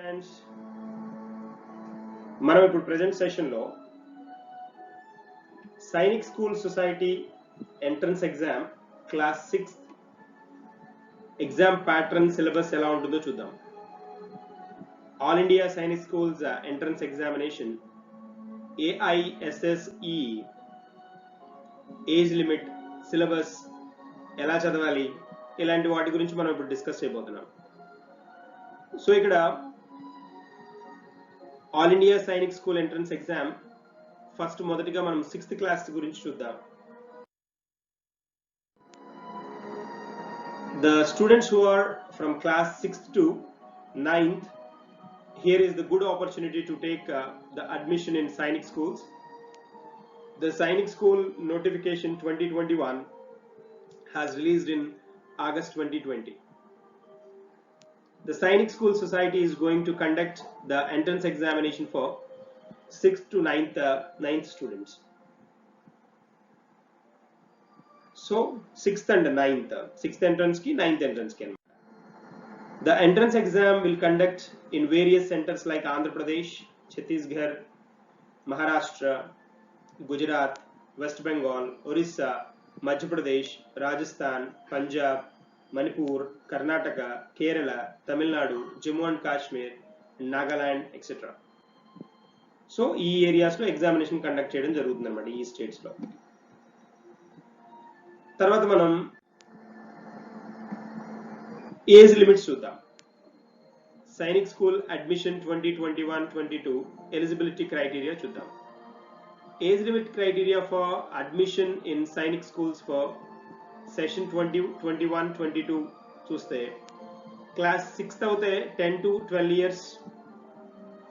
Friends, మనం ఇప్పుడు present సెషన్లో Sainik school society entrance exam class 6 exam pattern syllabus ఎలా ఉంటుందో చూద్దాం. All India Sainik schools entrance examination AISSE age limit, syllabus ఎలా చదవాలి, ఇలాంటి వాటి గురించి మనం ఇప్పుడు డిస్కస్ చేయబోతున్నాం. సో ఇక్కడ all India Sainik school entrance exam first మొదటిగా మనం 6th క్లాస్ గురించి చూద్దాం. The students who are from class 6th to 9th, here is the good opportunity to take the admission in Sainik schools. The Sainik school notification 2021 has released in August 2020. The Sainik School Society is going to conduct the entrance examination for 6th to 9th students. So 6th and 9th, 6th entrance ki 9th entrance ki. The entrance exam will conduct in various centers like Andhra Pradesh, Chhattisgarh, Maharashtra, Gujarat, West Bengal, Orissa, Madhya Pradesh, Rajasthan, Punjab, Manipur, Karnataka, Kerala, Tamil Nadu, Jammu and Kashmir, Nagaland, etc. So ఈ areas లో examination conduct చేయడం జరుగుతుంది అన్నమాట, ఈ states లో. తర్వాత మనం age limits చూద్దాం. Sainik school admission 2021-22 eligibility criteria చూద్దాం. Age limit criteria for admission in Sainik schools for session 2021-22 చూస్తే క్లాస్ 6th అవుతే 10 to 12 years,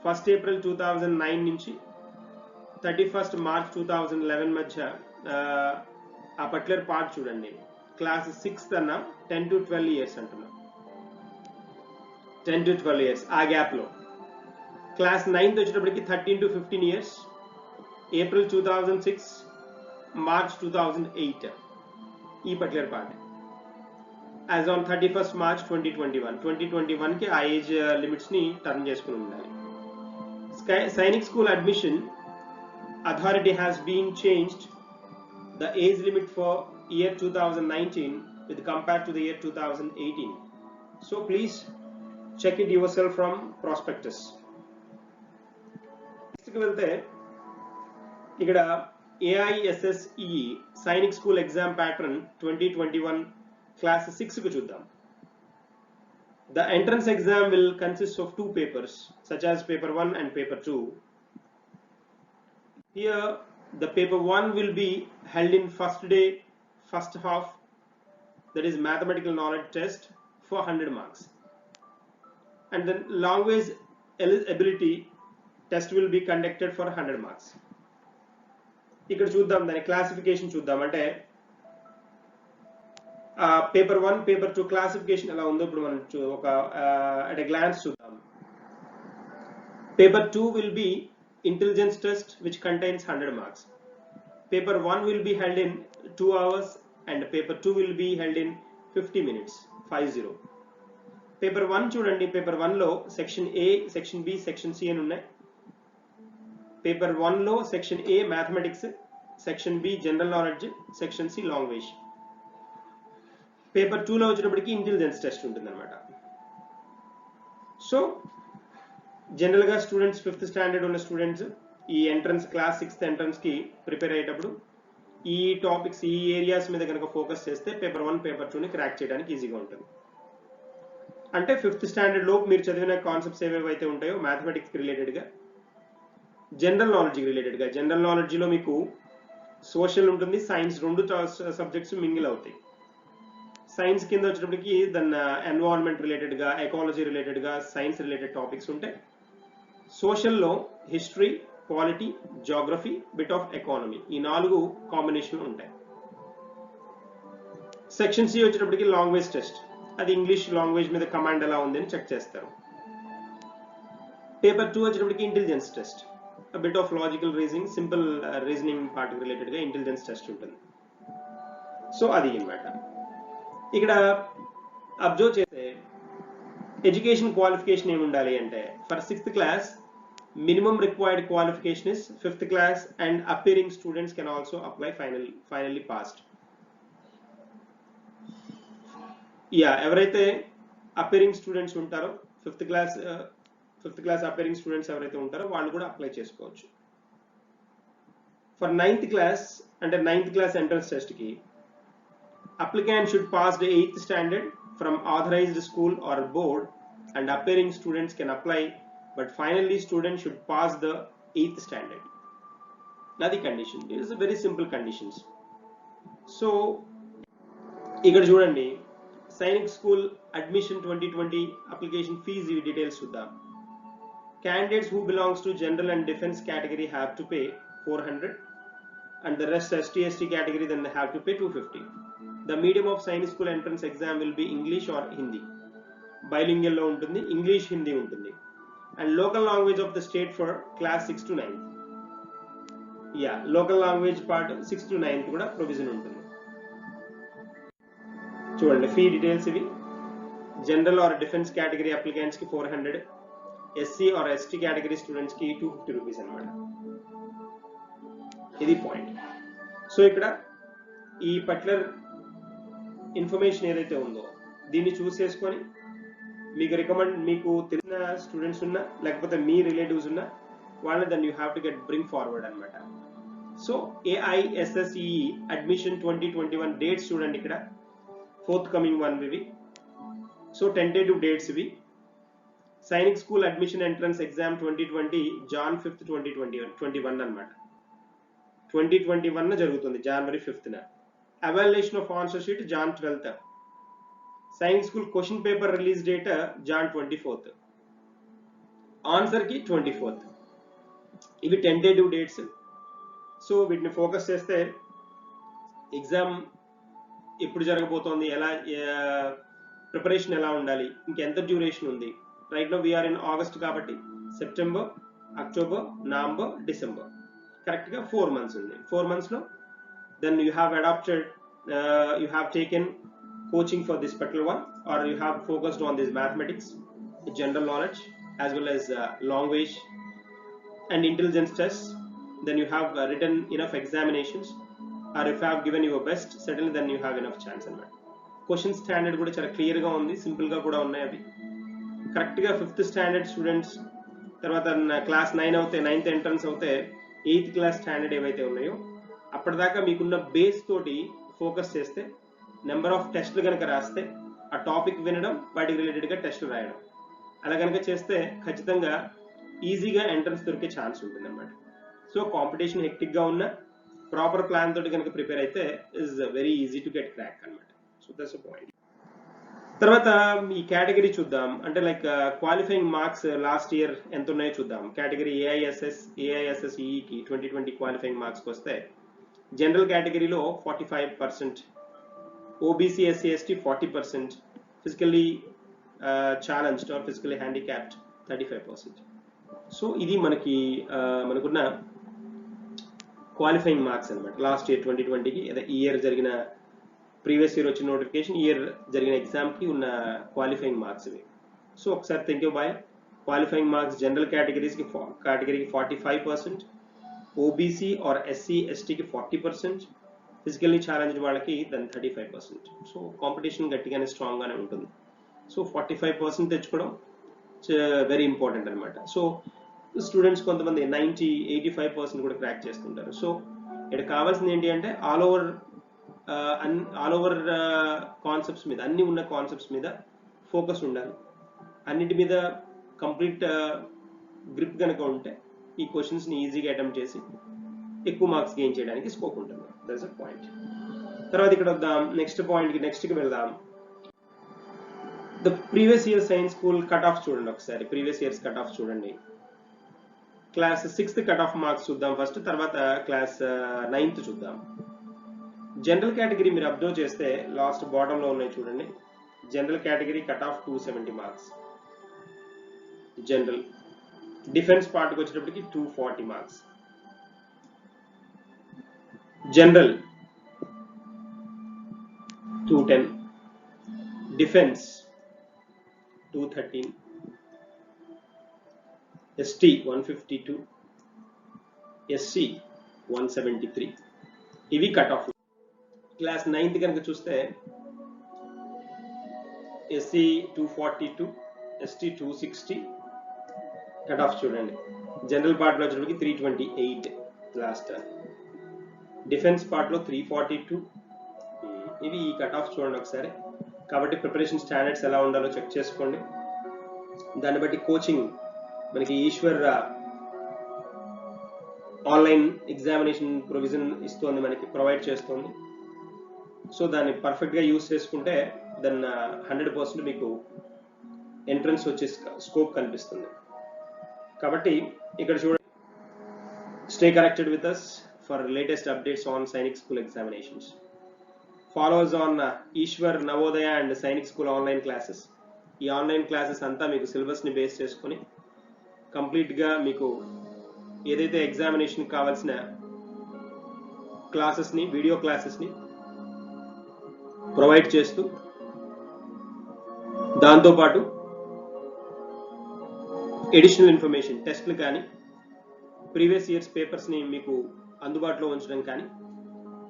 1st April 2009 నుంచి 31st March 2011 మధ్య ఆ పర్టికులర్ పార్ట్ చూడండి. క్లాస్ 6th అన్న 10 to 12 years అంటున్నా, 10 to 12 years ఆ గ్యాప్ లో. క్లాస్ 9th వచ్చేటప్పటికి 13 to 15 years, April 2006 March 2008 ఈ particular part. As on 31st March 2021 కి ఆ ఏజ్ లిమిట్స్ ని టర్న్ చేసుకుని ఉండాలి. Sainik school admission authority has been changed the age limit for year 2019 with compared to the year 2018. So please check it yourself from prospectus. Next కి వెళ్తే ఇక్కడ AISSE Sainik school exam pattern 2021 class 6 కు చూద్దాం. The entrance exam will consist of 2 papers such as paper 1 and paper 2. Here the paper 1 will be held in first day, first half, that is mathematical knowledge test for 100 marks. And then language ability test will be conducted for 100 marks. ఇక్కడ చూద్దాం దాని classification చూద్దాం. అంటే paper 1 paper 2 classification ఎలా ఉందో ఇప్పుడు మనం ఒక అట్ ఎ గ్లాన్స్ చూద్దాం. Paper 2 will be intelligence test which contains 100 marks. Paper 1 will be held in 2 hours and paper 2 will be held in 50 minutes, 50. Paper 1 చూడండి, పేపర్ 1 లో section A, section B, section C అని ఉన్నాయి. Paper 1 లో section A mathematics, section B general knowledge, section C language. Paper 2 లో వచ్చేటప్పటికి intelligence test ఉంటుంది అనమాట. So general గా స్టూడెంట్స్ 5th స్టాండర్డ్ ఉన్న స్టూడెంట్స్ ఈ ఎంట్రన్స్ క్లాస్ 6th ఎంట్రన్స్ కి ప్రిపేర్ అయ్యేటప్పుడు ఈ టాపిక్స్, ఈ ఏరియాస్ మీద కనుక ఫోకస్ చేస్తే పేపర్ 1 పేపర్ 2 ని క్రాక్ చేయడానికి ఈజీగా ఉంటుంది. అంటే 5th స్టాండర్డ్ లో మీరు చదివిన కాన్సెప్ట్స్ ఏవేవైతే ఉంటాయో మ్యాథమెటిక్స్ రిలేటెడ్ గా, జనరల్ నాలెడ్జ్ రిలేటెడ్ గా, జనరల్ నాలెడ్జ్ లో మీకు సోషల్ ఉంటుంది, సైన్స్, 2 సబ్జెక్ట్స్ మింగిల్ అవుతాయి. సైన్స్ కింద వచ్చేటప్పటికి దాని ఎన్వైరన్మెంట్ రిలేటెడ్ గా, ఎకాలజీ రిలేటెడ్ గా, సైన్స్ రిలేటెడ్ టాపిక్స్ ఉంటాయి. సోషల్లో history, polity, geography, bit of economy, ఈ 4 కాంబినేషన్ ఉంటాయి. సెక్షన్ C వచ్చేటప్పటికి లాంగ్వేజ్ టెస్ట్, అది ఇంగ్లీష్ లాంగ్వేజ్ మీద కమాండ్ ఎలా ఉంది అని చెక్ చేస్తారు. పేపర్ 2 వచ్చేటప్పటికి intelligence test, bit of logical reasoning, simple reasoning part related గా ఇంటెలిజెన్స్ టెస్ట్ ఉంటుంది. సో అది అన్నమాట. ఇక్కడ అబ్జర్వ్ చేస్తే ఎడ్యుకేషన్ క్వాలిఫికేషన్ ఏమి ఉండాలి అంటే for 6th class minimum required qualification is 5th class and appearing students can also apply finally passed. ఎవరైతే అపేరింగ్ స్టూడెంట్స్ ఉంటారో 5th class అపేరింగ్ స్టూడెంట్స్ ఎవరైతే ఉంటారో వాళ్ళు కూడా అప్లై చేసుకోవచ్చు. ఫర్ 9th class అంటే 9th class ఎంట్రన్స్ టెస్ట్ కి applicant should pass the 8th standard from authorized school or board and appearing students can apply, but finally students should pass the 8th standard. That's the condition. It is a very simple conditions. So ఇక్కడ చూడండి Sainik school admission 2020 application fees details చూద్దాం. Candidates who belongs to general and defense category have to pay 400 and the rest ST category then they have to pay 250. The medium of Sainik School entrance exam will be English or Hindi. Bilingual lo untundi, English Hindi untundi. And local language of the state for class 6 to 9. Local language part 6 to 9 kuda provision untundi. చూడండి fee details ivi. General or defense category applicants ki 400, SC or ST category students ki 250 rupees anamata. ఇది point. So ఇక్కడ ఈ particular information ఏదైతే ఉందో దీన్ని చూస్ చేసుకొని మీకు తెలిసిన స్టూడెంట్స్ ఉన్నా లేకపోతే మీ రిలేటివ్స్ ఉన్నా వాళ్ళని then you have to get bring forward అనమాట. సో AISSE అడ్మిషన్ 2021 డేట్స్ చూడండి ఇక్కడ ఫోర్త్ కమింగ్ వన్ ఇవి. సో టెంటేటివ్ డేట్స్ ఇవి. Sainik school admission entrance exam 2020 Jan 5th 2021 అనమాట. 2021 జరుగుతుంది January 5th. Evaluation of answer sheet Jan 12th. Science school question paper release date Jan 24th. Answer ki 24th. ఇవి tentative dates. So వీటిని focus చేస్తే exam ఎప్పుడు జరగబోతోంది, ఎలా preparation ఎలా ఉండాలి, ఇంకెంత డ్యూరేషన్ ఉంది. Right now we're in August కాబట్టి సెప్టెంబర్, అక్టోబర్, నవంబర్, డిసెంబర్ కరెక్ట్గా 4 months ఉంది. 4 months లో then you have adopted, you have taken coaching for this particular one, or you have focused on this mathematics, general knowledge, as well as language and intelligence tests. Then you have written enough examinations, or if you have given your best, certainly then you have enough chance అన్నమాట. Question standard కూడా చాలా clear గా ఉంది, simple గా కూడా ఉన్నాయి. అవి correct గా 5th standard స్టూడెంట్స్ తర్వాత క్లాస్ 9 అవుతే 9th ఎంట్రన్స్ అవుతే 8th class స్టాండర్డ్ ఏవైతే ఉన్నాయో అప్పటిదాకా మీకున్న బేస్ తోటి ఫోకస్ చేస్తే నెంబర్ ఆఫ్ టెస్ట్లు కనుక రాస్తే ఆ టాపిక్ వినడం వాటికి రిలేటెడ్గా టెస్ట్లు రాయడం అలా కనుక చేస్తే ఖచ్చితంగా ఈజీగా ఎంట్రన్స్ దొరికే ఛాన్స్ ఉంటుంది అన్నమాట. సో కాంపిటీషన్ హెక్టిక్గా ఉన్న ప్రాపర్ ప్లాన్ తోటి కనుక ప్రిపేర్ అయితే is very easy to get crack అన్నమాట. So that's a point. తర్వాత ఈ కేటగిరీ చూద్దాం. అంటే like qualifying marks last year ఎంత ఉన్నాయో చూద్దాం. కేటగిరీ AISSE-కి 2020 క్వాలిఫైయింగ్ మార్క్స్కి వస్తే జనరల్ కేటగిరీలో 45%, OBC SC ST 40%, physically challenged or physically handicapped 35%. So ఇది మనకున్న క్వాలిఫైయింగ్ మార్క్స్ అనమాట. లాస్ట్ ఇయర్ 2020కి ఈ ఇయర్ జరిగిన ప్రీవియస్ ఇయర్ వచ్చిన నోటిఫికేషన్, ఇయర్ జరిగిన ఎగ్జామ్కి ఉన్న క్వాలిఫైయింగ్ మార్క్స్ ఇవి. సో ఒకసారి think by qualifying marks general కేటగిరీకి 45%, OBC ఆర్ SC STకి 40%, ఫిజికల్లీ ఛాలెంజ్డ్ వాళ్ళకి దాని 35%. సో కాంపిటీషన్ గట్టిగానే స్ట్రాంగ్గానే ఉంటుంది. సో 45% తెచ్చుకోవడం వెరీ ఇంపార్టెంట్ అనమాట. సో స్టూడెంట్స్ కొంతమంది 90-85% కూడా క్రాక్ చేస్తుంటారు. సో ఇక్కడ కావాల్సింది ఏంటి అంటే ఆల్ ఓవర్ కాన్సెప్ట్స్ మీద, అన్ని ఉన్న కాన్సెప్ట్స్ మీద ఫోకస్ ఉండాలి. అన్నిటి మీద కంప్లీట్ గ్రిప్ కనుక ఉంటే ఈ క్వశ్చన్స్ని ఈజీగా అటెంప్ట్ చేసి ఎక్కువ మార్క్స్ గెయిన్ చేయడానికి స్కోప్ ఉంటుంది. That's a point. తర్వాత ఇక్కడ వద్దాం నెక్స్ట్కి వెళ్దాం. The previous year science school cut off చూడండి ఒకసారి. ప్రీవియస్ ఇయర్స్ కట్ ఆఫ్ చూడండి. Class 6th cut off marks చూద్దాం ఫస్ట్, తర్వాత క్లాస్ 9th చూద్దాం. జనరల్ కేటగిరీ మీరు అబ్జర్వ్ చేస్తే లాస్ట్ బాటంలో ఉన్నాయి చూడండి. General category cut off 270 marks. General defence పార్ట్కి వచ్చేటప్పటికి 240 marks. General 210, defence 213, ST 152, SC 173. ఇవి కట్ ఆఫ్. క్లాస్ 9th కనుక చూస్తే SC 242, ST 260 కట్ ఆఫ్ చూడండి. జనరల్ పార్ట్లో వచ్చేటప్పటికి 328 లాస్ట్. డిఫెన్స్ పార్ట్లో 342. ఇవి ఈ కట్ ఆఫ్ చూడండి ఒకసారి. కాబట్టి ప్రిపరేషన్ స్టాండర్డ్స్ ఎలా ఉండాలో చెక్ చేసుకోండి. దాన్ని బట్టి కోచింగ్ మనకి ఈశ్వర్ ఆన్లైన్ ఎగ్జామినేషన్ ప్రొవిజన్ ఇస్తుంది, మనకి ప్రొవైడ్ చేస్తుంది. సో దాన్ని పర్ఫెక్ట్గా యూస్ చేసుకుంటే దెన్ 100% మీకు ఎంట్రన్స్ వచ్చే స్కోప్ కనిపిస్తుంది. కాబట్టి ఇక్కడ చూడండి, stay connected with us for latest updates on Sainik school examinations. Follow us on Eshwar Navodaya and Sainik school online classes. ఈ ఆన్లైన్ క్లాసెస్ అంతా మీకు సిలబస్ని బేస్ చేసుకొని కంప్లీట్గా మీకు ఏదైతే ఎగ్జామినేషన్ కావాల్సిన క్లాసెస్ని, వీడియో క్లాసెస్ని ప్రొవైడ్ చేస్తూ, దాంతోపాటు ఎడిషనల్ ఇన్ఫర్మేషన్, టెస్ట్లు కానీ ప్రీవియస్ ఇయర్స్ పేపర్స్ని మీకు అందుబాటులో ఉంచడం కానీ,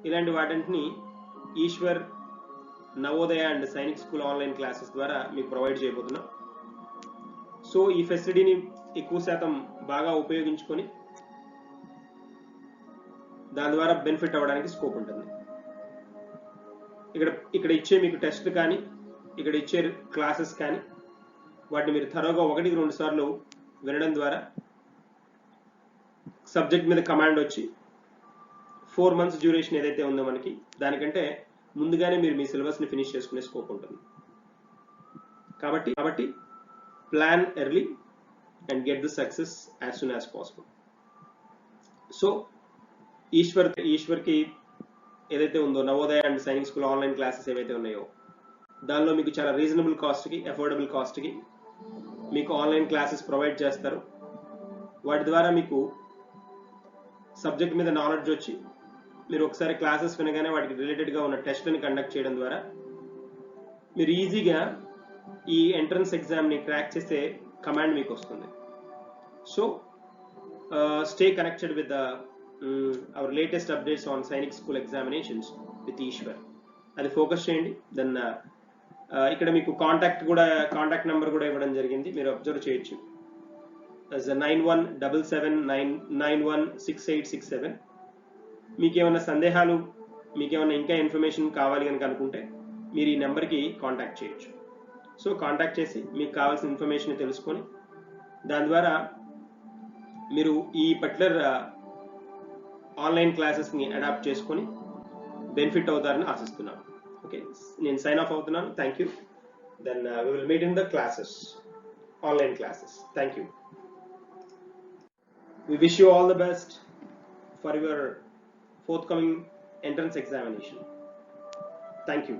ఇలాంటి వాటిని Eshwar Navodaya and Sainik school online classes ద్వారా మీకు ప్రొవైడ్ చేయబోతున్నాం. సో ఈ ఫెసిలిటీని ఎక్కువ శాతం బాగా ఉపయోగించుకొని దాని ద్వారా బెనిఫిట్ అవ్వడానికి స్కోప్ ఉంటుంది. ఇక్కడ ఇచ్చే మీకు టెస్ట్ కానీ, ఇక్కడ ఇచ్చే క్లాసెస్ కానీ, వాటిని మీరు థరోగా 1-2 సార్లు వినడం ద్వారా సబ్జెక్ట్ మీద కమాండ్ వచ్చి 4 months డ్యూరేషన్ ఏదైతే ఉందో మనకి, దానికంటే ముందుగానే మీరు మీ సిలబస్ని ఫినిష్ చేసుకునే స్కోప్ ఉంటుంది. కాబట్టి plan early and get the success as soon as possible. So ఈశ్వర్కి ఏదైతే ఉందో Navodaya and Sainik school online classes ఏవైతే ఉన్నాయో, దానిలో మీకు చాలా రీజనబుల్ కాస్ట్కి, అఫోర్డబుల్ కాస్ట్కి మీకు ఆన్లైన్ క్లాసెస్ ప్రొవైడ్ చేస్తారు. వాటి ద్వారా మీకు సబ్జెక్ట్ మీద నాలెడ్జ్ వచ్చి మీరు ఒకసారి క్లాసెస్ వినగానే వాటికి రిలేటెడ్గా ఉన్న టెస్ట్ని కండక్ట్ చేయడం ద్వారా మీరు ఈజీగా ఈ ఎంట్రన్స్ ఎగ్జామ్ని క్రాక్ చేసే కమాండ్ మీకు వస్తుంది. So stay connected with our latest updates on Sainik school examinations with Eshwar. అది ఫోకస్ చేయండి. దెన్ ఇక్కడ మీకు కాంటాక్ట్ నెంబర్ కూడా ఇవ్వడం జరిగింది, మీరు అబ్జర్వ్ చేయొచ్చు. 9177916867. మీకేమైనా సందేహాలు, మీకేమైనా ఇంకా ఇన్ఫర్మేషన్ కావాలి కనుక అనుకుంటే మీరు ఈ నెంబర్కి కాంటాక్ట్ చేయొచ్చు. సో కాంటాక్ట్ చేసి మీకు కావాల్సిన ఇన్ఫర్మేషన్ తెలుసుకొని దాని ద్వారా మీరు ఈ పర్టికులర్ ఆన్లైన్ క్లాసెస్ని అడాప్ట్ చేసుకొని బెనిఫిట్ అవుతారని ఆశిస్తున్నాను. ఓకే, నేను సైన్ ఆఫ్ అవుతున్నాను. Thank you. Then we will meet in the classes, online classes. Thank you. We wish you all the best for your forthcoming entrance examination. Thank you.